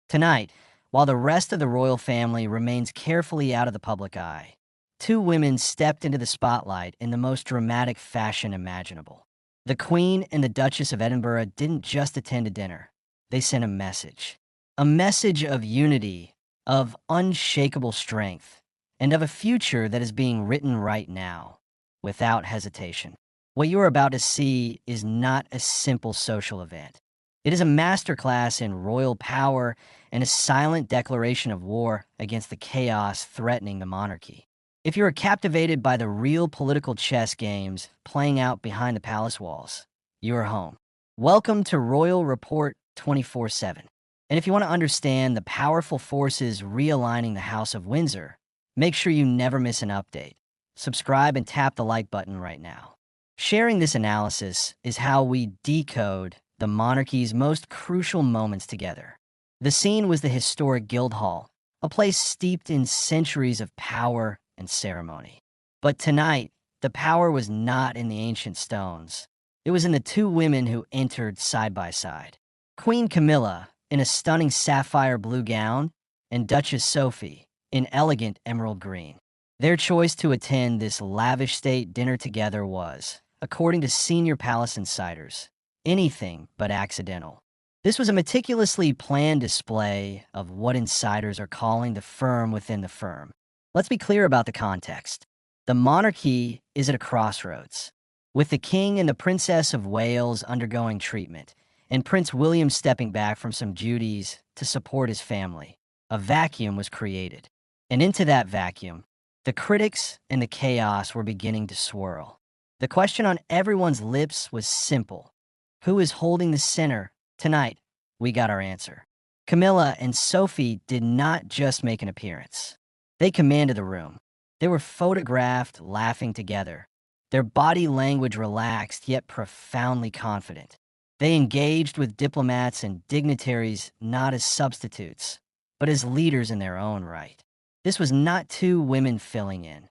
Tonight, while the rest of the royal family remains carefully out of the public eye, two women stepped into the spotlight in the most dramatic fashion imaginable. The Queen and the Duchess of Edinburgh didn't just attend a dinner, they sent a message. A message of unity, of unshakable strength, and of a future that is being written right now, without hesitation. What you are about to see is not a simple social event. It is a masterclass in royal power and a silent declaration of war against the chaos threatening the monarchy. If you are captivated by the real political chess games playing out behind the palace walls, you are home. Welcome to Royal Report 24/7. And if you want to understand the powerful forces realigning the House of Windsor, make sure you never miss an update. Subscribe and tap the like button right now. Sharing this analysis is how we decode the monarchy's most crucial moments together. The scene was the historic Guildhall, a place steeped in centuries of power and ceremony. But tonight, the power was not in the ancient stones. It was in the two women who entered side by side. Queen Camilla, in a stunning sapphire blue gown, and Duchess Sophie, in elegant emerald green. Their choice to attend this lavish state dinner together was, according to senior palace insiders, anything but accidental. This was a meticulously planned display of what insiders are calling the firm within the firm. Let's be clear about the context. The monarchy is at a crossroads, with the King and the Princess of Wales undergoing treatment, and Prince William stepping back from some duties to support his family. A vacuum was created. And into that vacuum, the critics and the chaos were beginning to swirl. The question on everyone's lips was simple. Who is holding the center? Tonight, we got our answer. Camilla and Sophie did not just make an appearance. They commanded the room. They were photographed laughing together, their body language relaxed yet profoundly confident. They engaged with diplomats and dignitaries not as substitutes, but as leaders in their own right. This was not two women filling in.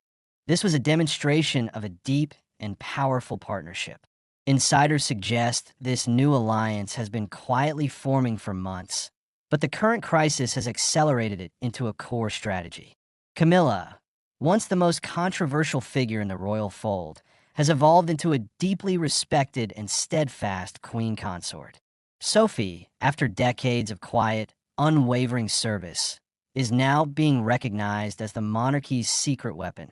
This was a demonstration of a deep and powerful partnership. Insiders suggest this new alliance has been quietly forming for months, but the current crisis has accelerated it into a core strategy. Camilla, once the most controversial figure in the royal fold, has evolved into a deeply respected and steadfast queen consort. Sophie, after decades of quiet, unwavering service, is now being recognized as the monarchy's secret weapon.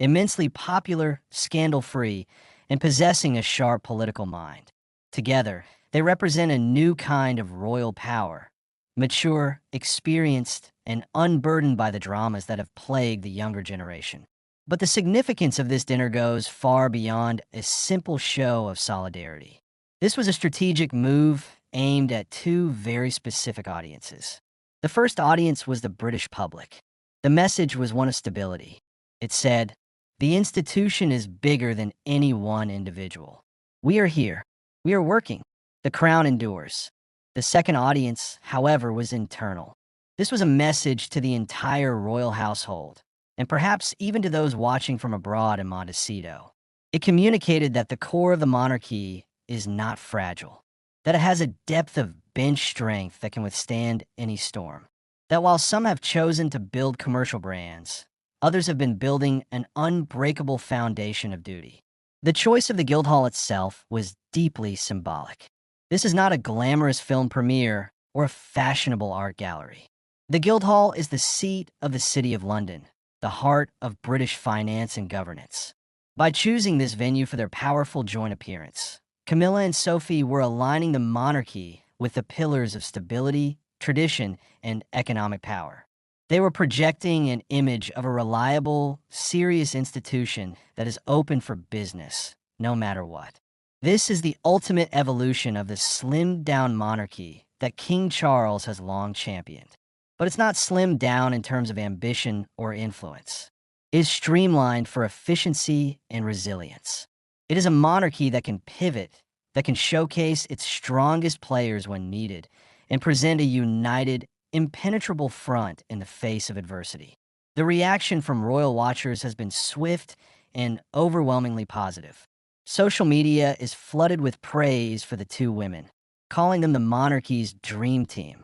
Immensely popular, scandal-free, and possessing a sharp political mind. Together, they represent a new kind of royal power, mature, experienced, and unburdened by the dramas that have plagued the younger generation. But the significance of this dinner goes far beyond a simple show of solidarity. This was a strategic move aimed at two very specific audiences. The first audience was the British public. The message was one of stability. It said, "The institution is bigger than any one individual. We are here. We are working. The crown endures." The second audience, however, was internal. This was a message to the entire royal household, and perhaps even to those watching from abroad in Montecito. It communicated that the core of the monarchy is not fragile, that it has a depth of bench strength that can withstand any storm, that while some have chosen to build commercial brands, others have been building an unbreakable foundation of duty. The choice of the Guildhall itself was deeply symbolic. This is not a glamorous film premiere or a fashionable art gallery. The Guildhall is the seat of the City of London, the heart of British finance and governance. By choosing this venue for their powerful joint appearance, Camilla and Sophie were aligning the monarchy with the pillars of stability, tradition, and economic power. They were projecting an image of a reliable, serious institution that is open for business, no matter what. This is the ultimate evolution of the slimmed-down monarchy that King Charles has long championed. But it's not slimmed down in terms of ambition or influence. It is streamlined for efficiency and resilience. It is a monarchy that can pivot, that can showcase its strongest players when needed, and present a united, impenetrable front in the face of adversity. The reaction from royal watchers has been swift and overwhelmingly positive. Social media is flooded with praise for the two women, calling them the monarchy's dream team.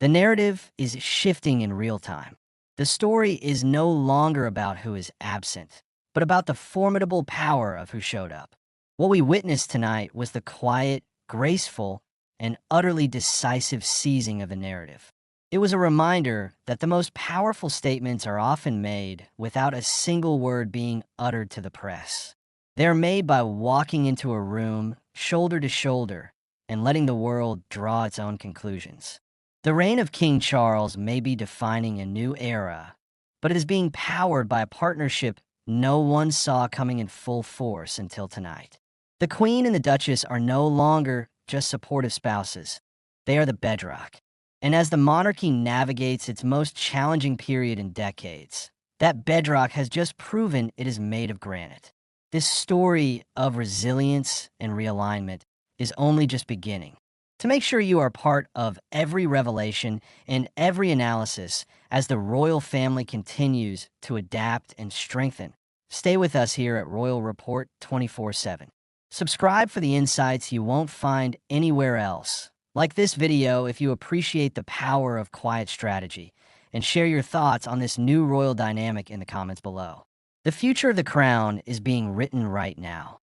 The narrative is shifting in real time. The story is no longer about who is absent, but about the formidable power of who showed up. What we witnessed tonight was the quiet, graceful, and utterly decisive seizing of the narrative. It was a reminder that the most powerful statements are often made without a single word being uttered to the press. They're made by walking into a room, shoulder to shoulder, and letting the world draw its own conclusions. The reign of King Charles may be defining a new era, but it is being powered by a partnership no one saw coming in full force until tonight. The Queen and the Duchess are no longer just supportive spouses. They are the bedrock. And as the monarchy navigates its most challenging period in decades, that bedrock has just proven it is made of granite. This story of resilience and realignment is only just beginning. To make sure you are part of every revelation and every analysis as the royal family continues to adapt and strengthen, stay with us here at Royal Report 24/7. Subscribe for the insights you won't find anywhere else. Like this video if you appreciate the power of quiet strategy, and share your thoughts on this new royal dynamic in the comments below. The future of the crown is being written right now,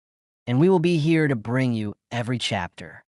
and we will be here to bring you every chapter.